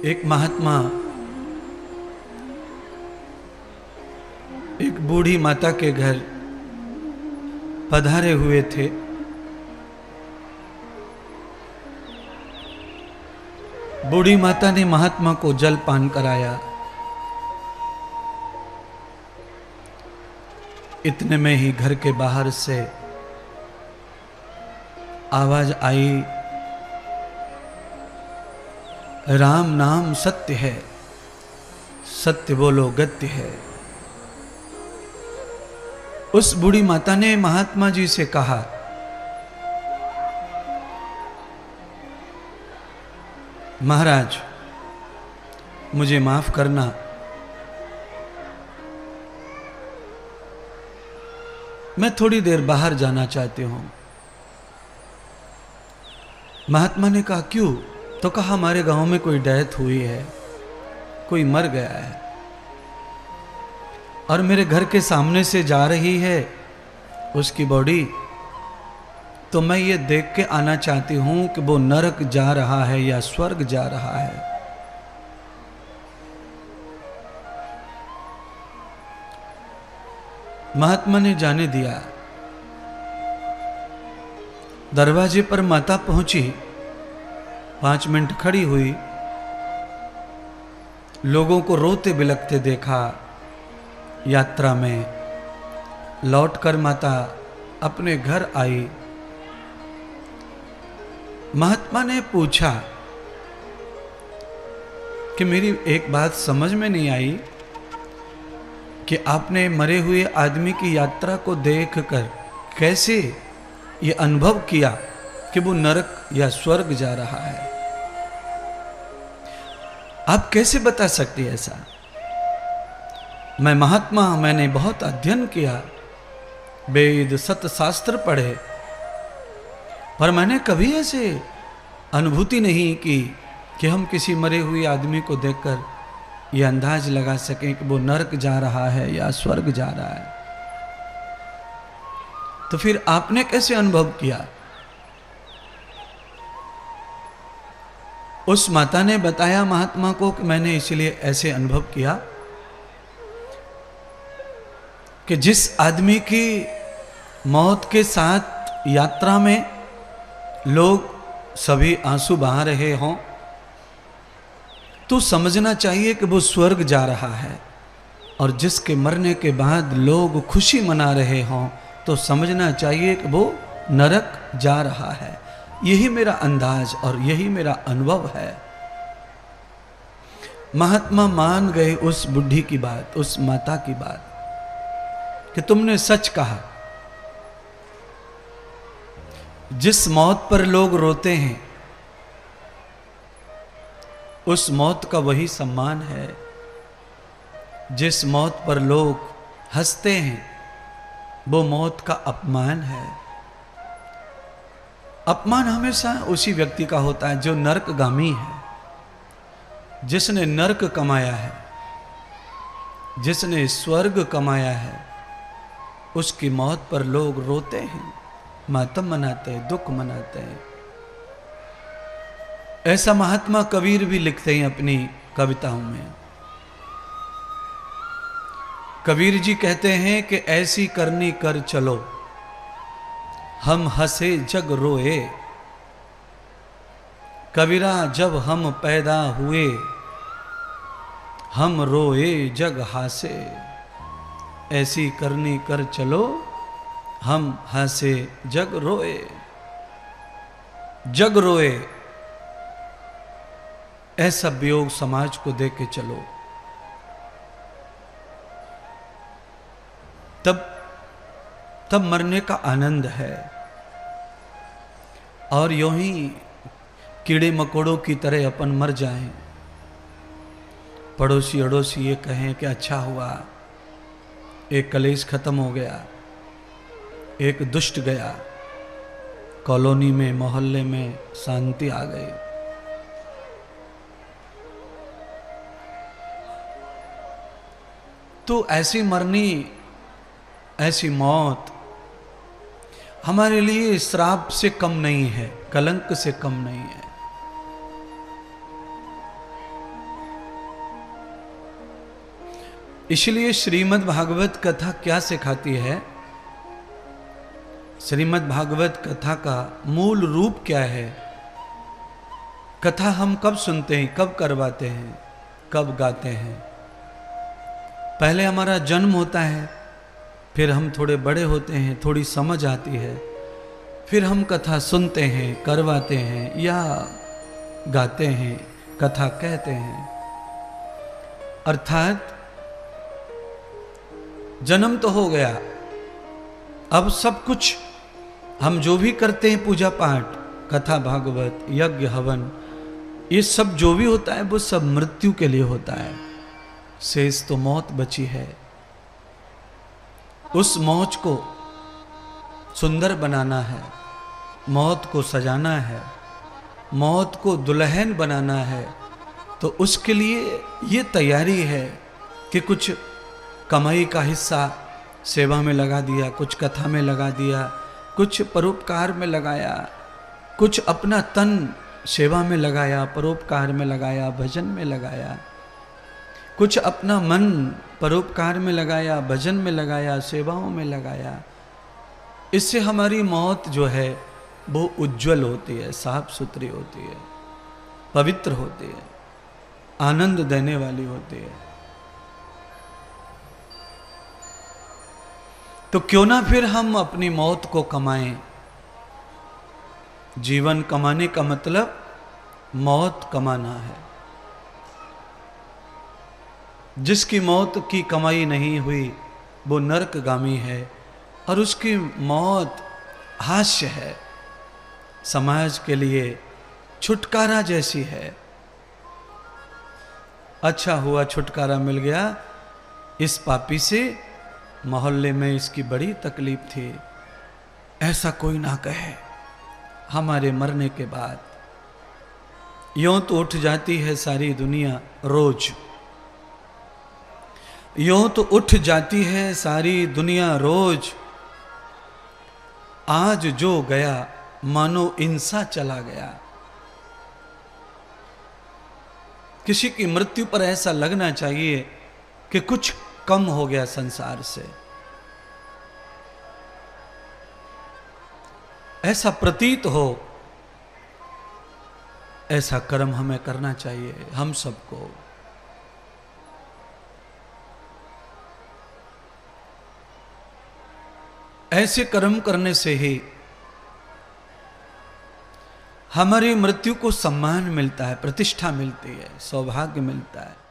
एक महात्मा एक बूढ़ी माता के घर पधारे हुए थे। बूढ़ी माता ने महात्मा को जल पान कराया। इतने में ही घर के बाहर से आवाज आई, राम नाम सत्य है, सत्य बोलो गत्य है। उस बूढ़ी माता ने महात्मा जी से कहा, महाराज मुझे माफ करना, मैं थोड़ी देर बाहर जाना चाहती हूं। महात्मा ने कहा क्यों? तो कहा हमारे गांव में कोई डेथ हुई है, कोई मर गया है और मेरे घर के सामने से जा रही है उसकी बॉडी, तो मैं ये देख के आना चाहती हूं कि वो नरक जा रहा है या स्वर्ग जा रहा है। महात्मा ने जाने दिया। दरवाजे पर माता पहुंची, 5 मिनट खड़ी हुई, लोगों को रोते बिलखते देखा। यात्रा में लौटकर माता अपने घर आई। महात्मा ने पूछा कि मेरी एक बात समझ में नहीं आई कि आपने मरे हुए आदमी की यात्रा को देखकर कैसे ये अनुभव किया कि वो नरक या स्वर्ग जा रहा है। आप कैसे बता सकती है ऐसा? मैं महात्मा, मैंने बहुत अध्ययन किया, वेद सत शास्त्र पढ़े, पर मैंने कभी ऐसे अनुभूति नहीं की कि हम किसी मरे हुए आदमी को देखकर यह अंदाज लगा सकें कि वो नरक जा रहा है या स्वर्ग जा रहा है। तो फिर आपने कैसे अनुभव किया? उस माता ने बताया महात्मा को कि मैंने इसलिए ऐसे अनुभव किया कि जिस आदमी की मौत के साथ यात्रा में लोग सभी आंसू बहा रहे हों तो समझना चाहिए कि वो स्वर्ग जा रहा है, और जिसके मरने के बाद लोग खुशी मना रहे हों तो समझना चाहिए कि वो नरक जा रहा है। यही मेरा अंदाज और यही मेरा अनुभव है। महात्मा मान गए उस बुढ़ी की बात, उस माता की बात, कि तुमने सच कहा। जिस मौत पर लोग रोते हैं उस मौत का वही सम्मान है। जिस मौत पर लोग हंसते हैं वो मौत का अपमान है। अपमान हमेशा उसी व्यक्ति का होता है जो नरकगामी है, जिसने नरक कमाया है, जिसने स्वर्ग कमाया है। उसकी मौत पर लोग रोते हैं, मातम मनाते हैं, दुख मनाते हैं। ऐसा महात्मा कबीर भी लिखते हैं अपनी कविताओं में। कबीर जी कहते हैं कि ऐसी करनी कर चलो, हम हंसे जग रोए। कबीरा जब हम पैदा हुए, हम रोए जग हासे। ऐसी करनी कर चलो, हम हंसे जग रोए। जग रोए, ऐसा वियोग समाज को दे के चलो, तब मरने का आनंद है। और यूं ही कीड़े मकोड़ों की तरह अपन मर जाएं, पड़ोसी अड़ोसी ये कहें कि अच्छा हुआ, एक कलेश खत्म हो गया, एक दुष्ट गया, कॉलोनी में मोहल्ले में शांति आ गई। तो ऐसी मरनी, ऐसी मौत हमारे लिए श्राप से कम नहीं है, कलंक से कम नहीं है। इसलिए श्रीमद् भागवत कथा क्या सिखाती है? श्रीमद् भागवत कथा का मूल रूप क्या है? कथा हम कब सुनते हैं, कब करवाते हैं, कब गाते हैं? पहले हमारा जन्म होता है, फिर हम थोड़े बड़े होते हैं, थोड़ी समझ आती है, फिर हम कथा सुनते हैं, करवाते हैं या गाते हैं, कथा कहते हैं। अर्थात जन्म तो हो गया, अब सब कुछ हम जो भी करते हैं, पूजा पाठ, कथा भागवत, यज्ञ हवन, ये सब जो भी होता है वो सब मृत्यु के लिए होता है। शेष तो मौत बची है। उस मौज को सुंदर बनाना है, मौत को सजाना है, मौत को दुल्हन बनाना है। तो उसके लिए ये तैयारी है कि कुछ कमाई का हिस्सा सेवा में लगा दिया, कुछ कथा में लगा दिया, कुछ परोपकार में लगाया, कुछ अपना तन सेवा में लगाया, परोपकार में लगाया, भजन में लगाया, कुछ अपना मन परोपकार में लगाया, भजन में लगाया, सेवाओं में लगाया। इससे हमारी मौत जो है वो उज्जवल होती है, साफ सुथरी होती है, पवित्र होती है, आनंद देने वाली होती है। तो क्यों ना फिर हम अपनी मौत को कमाएं। जीवन कमाने का मतलब मौत कमाना है। जिसकी मौत की कमाई नहीं हुई वो नरकगामी है और उसकी मौत हास्य है, समाज के लिए छुटकारा जैसी है। अच्छा हुआ छुटकारा मिल गया इस पापी से, मोहल्ले में इसकी बड़ी तकलीफ थी। ऐसा कोई ना कहे हमारे मरने के बाद। यूं तो उठ जाती है सारी दुनिया रोज, यूं तो उठ जाती है सारी दुनिया रोज। आज जो गया मानो इंसा चला गया। किसी की मृत्यु पर ऐसा लगना चाहिए कि कुछ कम हो गया संसार से, ऐसा प्रतीत हो। ऐसा कर्म हमें करना चाहिए हम सबको। ऐसे कर्म करने से ही हमारी मृत्यु को सम्मान मिलता है, प्रतिष्ठा मिलती है, सौभाग्य मिलता है।